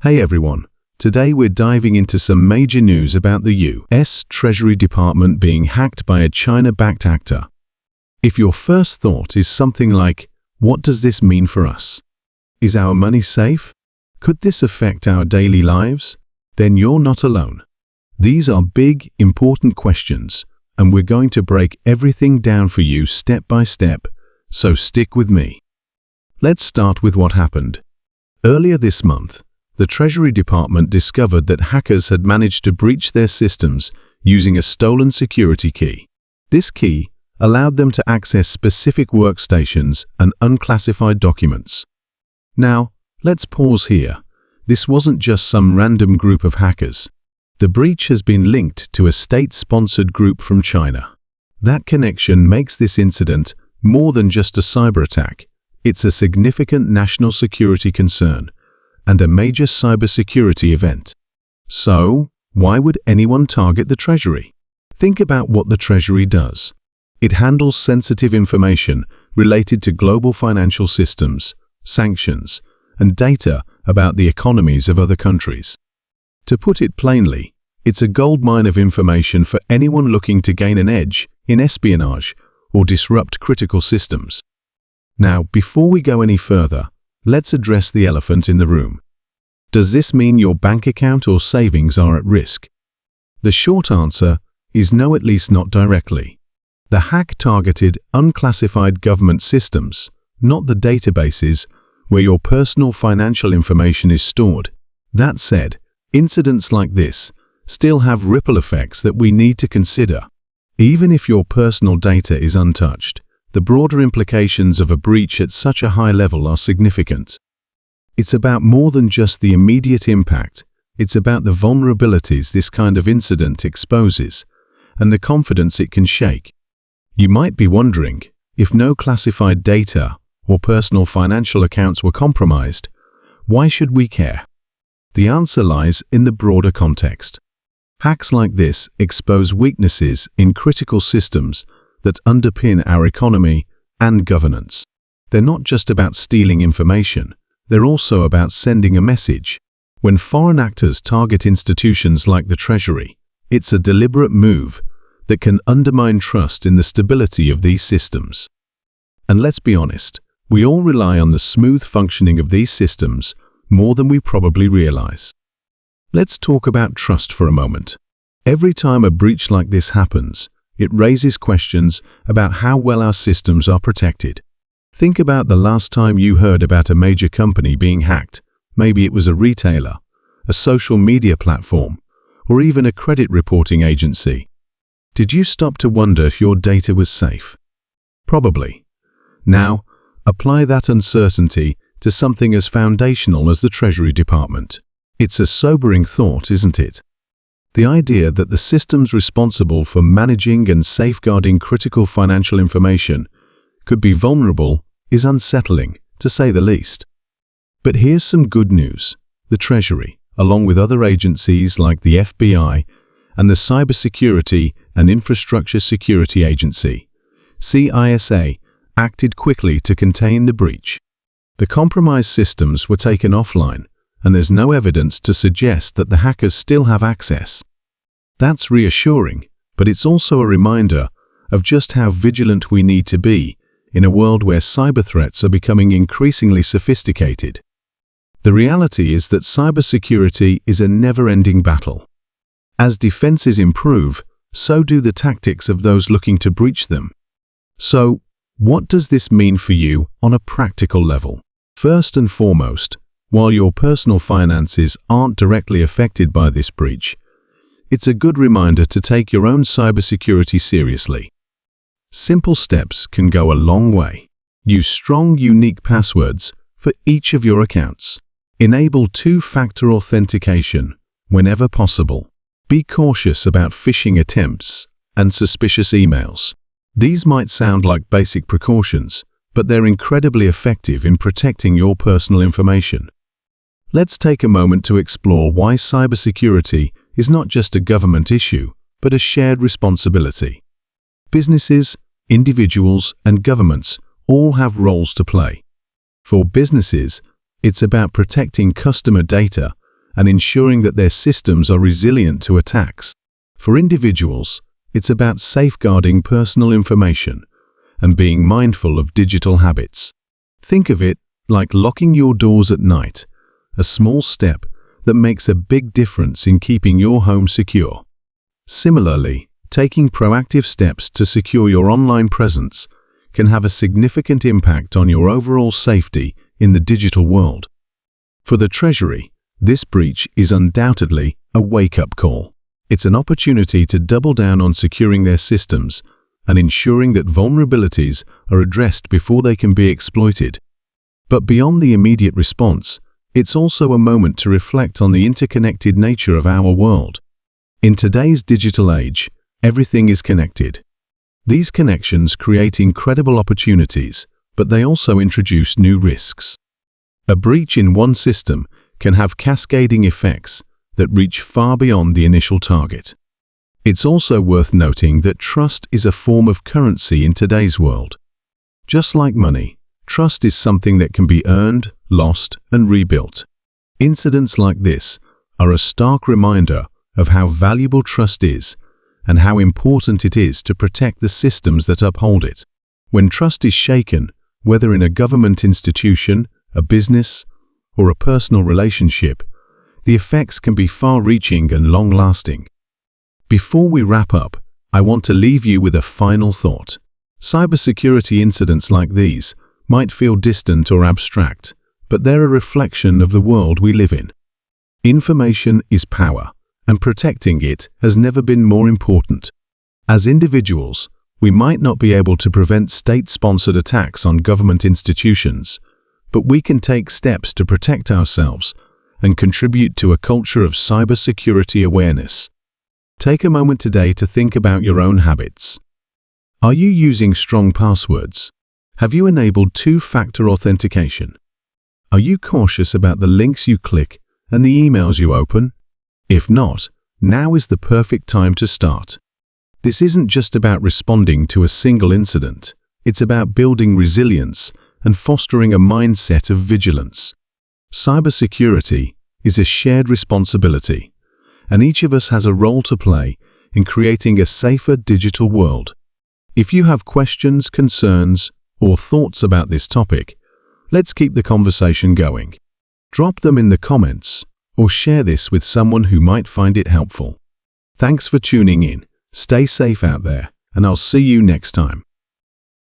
Hey everyone, today we're diving into some major news about the U.S. Treasury Department being hacked by a China-backed actor. If your first thought is something like, what does this mean for us? Is our money safe? Could this affect our daily lives? Then you're not alone. These are big, important questions, and we're going to break everything down for you step by step, so stick with me. Let's start with what happened. Earlier this month, the Treasury Department discovered that hackers had managed to breach their systems using a stolen security key. This key allowed them to access specific workstations and unclassified documents. Now, let's pause here. This wasn't just some random group of hackers. The breach has been linked to a state-sponsored group from China. That connection makes this incident more than just a cyber attack. It's a significant national security concern and a major cybersecurity event. So, why would anyone target the Treasury? Think about what the Treasury does. It handles sensitive information related to global financial systems, sanctions, and data about the economies of other countries. To put it plainly, it's a goldmine of information for anyone looking to gain an edge in espionage or disrupt critical systems. Now, before we go any further, let's address the elephant in the room. Does this mean your bank account or savings are at risk? The short answer is no, at least not directly. The hack targeted unclassified government systems, not the databases where your personal financial information is stored. That said, incidents like this still have ripple effects that we need to consider. Even if your personal data is untouched, the broader implications of a breach at such a high level are significant. It's about more than just the immediate impact. It's about the vulnerabilities this kind of incident exposes and the confidence it can shake. You might be wondering, if no classified data or personal financial accounts were compromised, why should we care? The answer lies in the broader context. Hacks like this expose weaknesses in critical systems that underpin our economy and governance. They're not just about stealing information, they're also about sending a message. When foreign actors target institutions like the Treasury, it's a deliberate move that can undermine trust in the stability of these systems. And let's be honest, we all rely on the smooth functioning of these systems more than we probably realize. Let's talk about trust for a moment. Every time a breach like this happens, it raises questions about how well our systems are protected. Think about the last time you heard about a major company being hacked. Maybe it was a retailer, a social media platform, or even a credit reporting agency. Did you stop to wonder if your data was safe? Probably. Now, apply that uncertainty to something as foundational as the Treasury Department. It's a sobering thought, isn't it? The idea that the systems responsible for managing and safeguarding critical financial information could be vulnerable is unsettling, to say the least. But here's some good news. The Treasury, along with other agencies like the FBI and the Cybersecurity and Infrastructure Security Agency, CISA, acted quickly to contain the breach. The compromised systems were taken offline, and there's no evidence to suggest that the hackers still have access. That's reassuring, but it's also a reminder of just how vigilant we need to be in a world where cyber threats are becoming increasingly sophisticated. The reality is that cybersecurity is a never-ending battle. As defenses improve, so do the tactics of those looking to breach them. So, what does this mean for you on a practical level? First and foremost, while your personal finances aren't directly affected by this breach, it's a good reminder to take your own cybersecurity seriously. Simple steps can go a long way. Use strong, unique passwords for each of your accounts. Enable two-factor authentication whenever possible. Be cautious about phishing attempts and suspicious emails. These might sound like basic precautions, but they're incredibly effective in protecting your personal information. Let's take a moment to explore why cybersecurity is not just a government issue, but a shared responsibility. Businesses, individuals, and governments all have roles to play. For businesses, it's about protecting customer data and ensuring that their systems are resilient to attacks. For individuals, it's about safeguarding personal information and being mindful of digital habits. Think of it like locking your doors at night, a small step that makes a big difference in keeping your home secure. Similarly, taking proactive steps to secure your online presence can have a significant impact on your overall safety in the digital world. For the Treasury, this breach is undoubtedly a wake-up call. It's an opportunity to double down on securing their systems and ensuring that vulnerabilities are addressed before they can be exploited. But beyond the immediate response, it's also a moment to reflect on the interconnected nature of our world. In today's digital age, everything is connected. These connections create incredible opportunities, but they also introduce new risks. A breach in one system can have cascading effects that reach far beyond the initial target. It's also worth noting that trust is a form of currency in today's world. Just like money, trust is something that can be earned, lost, and rebuilt. Incidents like this are a stark reminder of how valuable trust is and how important it is to protect the systems that uphold it. When trust is shaken, whether in a government institution, a business, or a personal relationship, the effects can be far-reaching and long-lasting. Before we wrap up, I want to leave you with a final thought. Cybersecurity incidents like these might feel distant or abstract, but they're a reflection of the world we live in. Information is power, and protecting it has never been more important. As individuals, we might not be able to prevent state-sponsored attacks on government institutions, but we can take steps to protect ourselves and contribute to a culture of cybersecurity awareness. Take a moment today to think about your own habits. Are you using strong passwords? Have you enabled two-factor authentication? Are you cautious about the links you click and the emails you open? If not, now is the perfect time to start. This isn't just about responding to a single incident. It's about building resilience and fostering a mindset of vigilance. Cybersecurity is a shared responsibility, and each of us has a role to play in creating a safer digital world. If you have questions, concerns, or thoughts about this topic, let's keep the conversation going. Drop them in the comments or share this with someone who might find it helpful. Thanks for tuning in. Stay safe out there, and I'll see you next time.